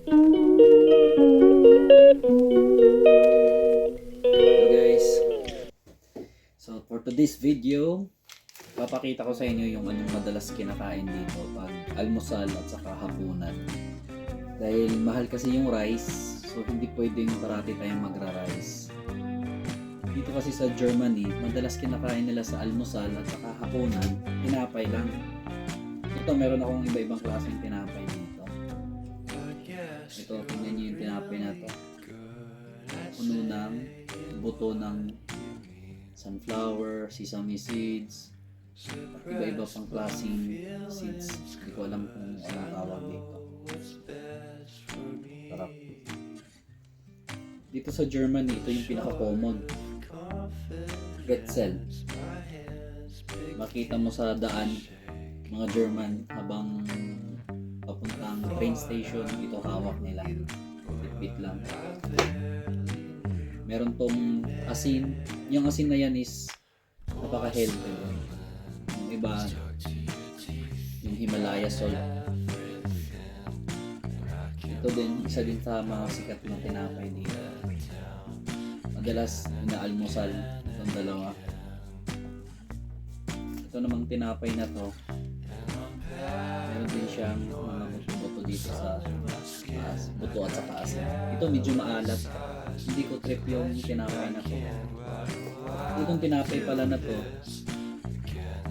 Hello guys. So for today's video, papakita ko sa inyo yung anong madalas kinakain dito pag almusal at saka hapunan. Dahil mahal kasi yung rice, so hindi pwedeng parati tayong magra-rice. Dito kasi sa Germany, madalas kinakain nila sa almusal at saka hapunan, tinapay lang. Ito, meron akong iba-ibang klaseng tinapay dito. Ito, tingnan nyo yung tinapay na to. Puno ng buto ng sunflower, sesame seeds, at iba-iba pang klaseng seeds. Hindi ko alam kung anong tawag dito. Sarap. Dito sa Germany, ito yung pinaka-common. Pretzel. Makita mo sa daan, mga German, habang papuntang train station, ito hawak nila. Bit-bit lang. Meron tong asin. Yung asin na yan is napaka-healthy. Yung iba, yung Himalaya salt. Ito din, isa din sa mga sikat na tinapay dito. Madalas inaalmusal itong dalawa. Ito namang tinapay na to, meron din siyang mga buto-buto dito sa buto at saka asin. Ito medyo maalat. Hindi ko trip yung tinapay na to. Itong tinapay pala na to,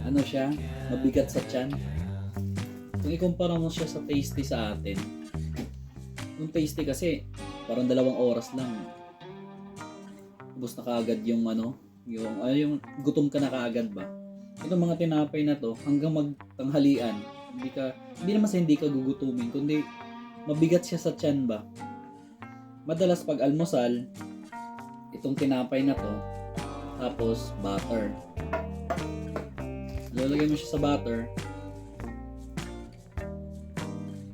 ano siya, mabigat sa tiyan. Kung ikumpara mo siya sa tasty sa atin, yung tasty kasi parang 2 oras lang ubos na kaagad yung yung gutom ka na kaagad ba. Itong mga tinapay na to, hanggang magtanghalian, hindi naman sa hindi ka gugutumin, kundi mabigat siya sa tiyan ba. Madalas pag almusal, itong tinapay na to, tapos butter. Lalagay mo siya sa butter.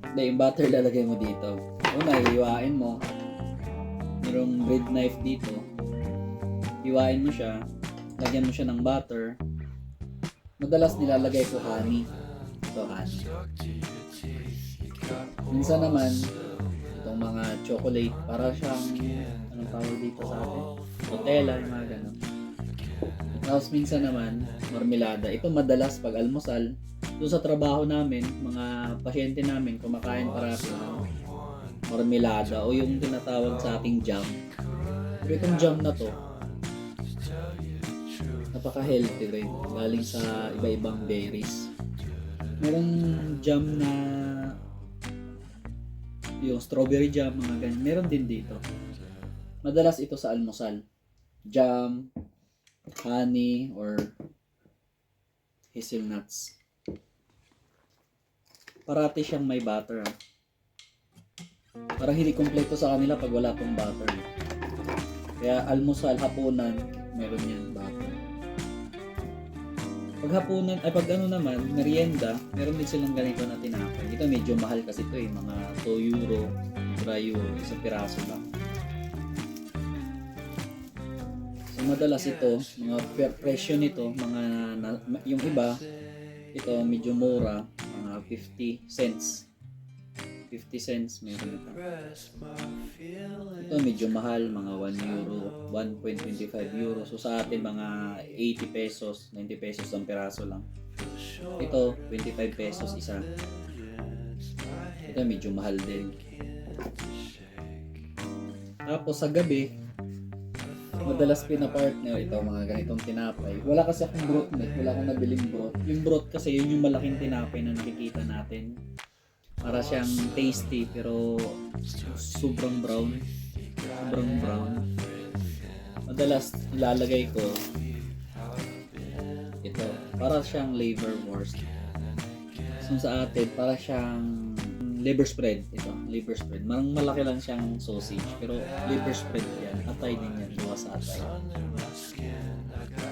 Hindi, yung butter lalagay mo dito. Una, hiwain mo. Mayroong bread knife dito. Hiwain mo siya. Lagyan mo siya ng butter. Madalas nilalagay ko honey. Ito, honey. Minsan naman, itong mga chocolate, para siyang, anong tawag dito sa atin? Nutella, yung mga ganun. Tapos minsan naman, marmelada. Ito madalas pag almusal. Doon sa trabaho namin, mga pasyente namin, kumakain parati ng marmelada o yung tinatawag sa ating jam. Pero itong jam na to, napaka-healthy rin. Galing sa iba-ibang berries. Merong jam na yung strawberry jam, mga ganyan. Meron din dito. Madalas ito sa almusal. Jam, honey, or hazelnuts. Parati siyang may butter. Parang hindi kompleto sa kanila pag wala pong butter. Kaya almusal, hapunan, meron yan butter. Pag hapunan, pag naman, merienda, meron din silang ganito na tinapay. Ito medyo mahal kasi ito mga 2 euro, 3 euro, isang piraso lang. So madalas ito, mga presyo nito, yung iba, ito medyo mura, mga 50 cents. 50 cents meron ito. Ito medyo mahal, mga 1 euro, 1.25 euro. So sa atin mga 80 pesos, 90 pesos ang piraso lang. Ito 25 pesos isa. Ito medyo mahal din. Tapos sa gabi, madalas pinapartner ito mga ganitong tinapay. Wala kasi akong broth net, wala akong nabiling broth. Yung broth kasi yun yung malaking tinapay na nakikita natin. Para siyang tasty pero sobrang brown. Sobrang brown. Madalas ilalagay ko ito. Para siyang liverwurst. So sa atin, para siyang liver spread. Ito, liver spread. Marang malaki lang siyang sausage. Pero liver spread yan. Atay din yan. Gawa sa atay.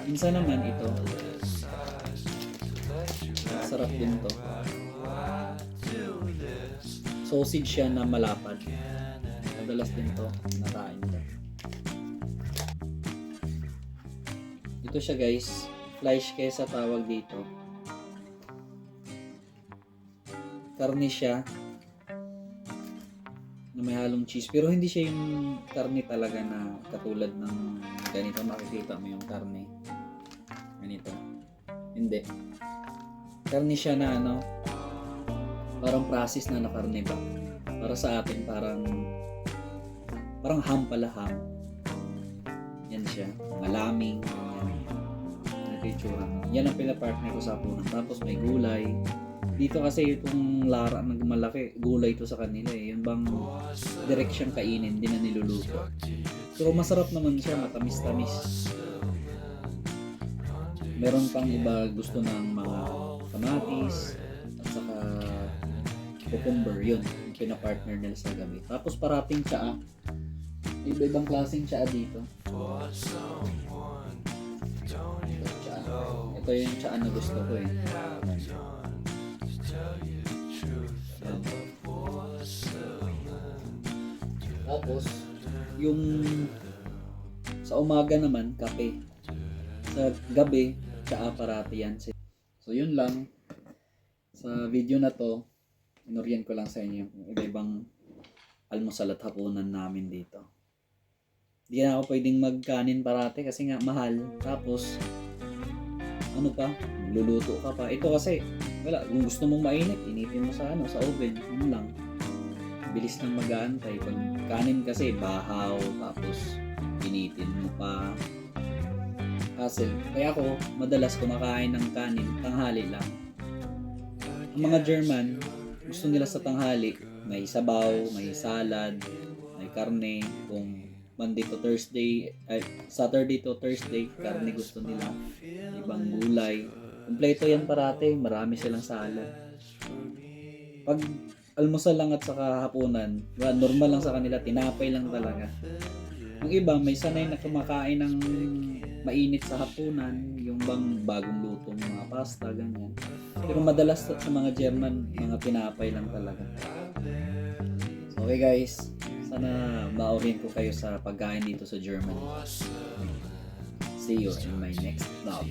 Minsan naman ito. Sarap din to. Sausage siya na malapad. Madalas din to nakain ko. Ito siya guys, fleisch kesa tawag dito. Karne siya na may halong cheese. Pero hindi siya yung karne talaga na katulad ng ganito. Makikita mo yung karne. Ganito. Hindi. Karne siya na ano, parang process na karne ba? Para sa atin parang ham pala, ham. Yan siya. Malaming. Yan. Itsura. Yan ang pinapartner ko sa hapunan. Tapos may gulay. Dito kasi itong lara na malaki, gulay to sa kanila eh. Yun bang direct siyang kainin, hindi na niluluto. Pero masarap naman siya, matamis-tamis. Meron pang iba gusto ng mga kamatis at saka cucumber, yun yung pinapartner nila sa gabi. Tapos parating tsaa, iba-ibang klaseng tsaa dito. Ito yung tsaa na gusto ko eh. Tapos yung sa umaga naman kape, sa gabi tsaa parati yan. So yun lang sa video na to, inuryan ko lang sa inyo yung iba-ibang almusal at hapunan namin dito. Hindi na ako pwedeng magkanin parati kasi nga mahal. Tapos ano pa, luluto ka pa. Ito kasi wala, kung gusto mong mainit, initin mo sa sa oven, yun lang. Bilis nang mag-aantay. Pag kanin kasi bahaw, tapos initin mo pa. Hassle. Kaya ako, madalas kumakain ng kanin, tanghali lang. Ang mga German, gusto nila sa tanghali, may sabaw, may salad, may karne. Kung Monday to Thursday, Saturday to Thursday, karne gusto nila. Ibang gulay. Kompleto yan parate, marami silang salad. Pag almusal lang at saka hapunan, normal lang sa kanila, tinapay lang talaga. Yung iba, may sanay na kumakain ng mainit sa hapunan, yung bang bagong lutong mga pasta, ganyan. Pero madalas sa mga German, mga tinapay lang talaga. So, okay guys, sana ma-orient ko kayo sa pagkain dito sa Germany. See you in my next vlog.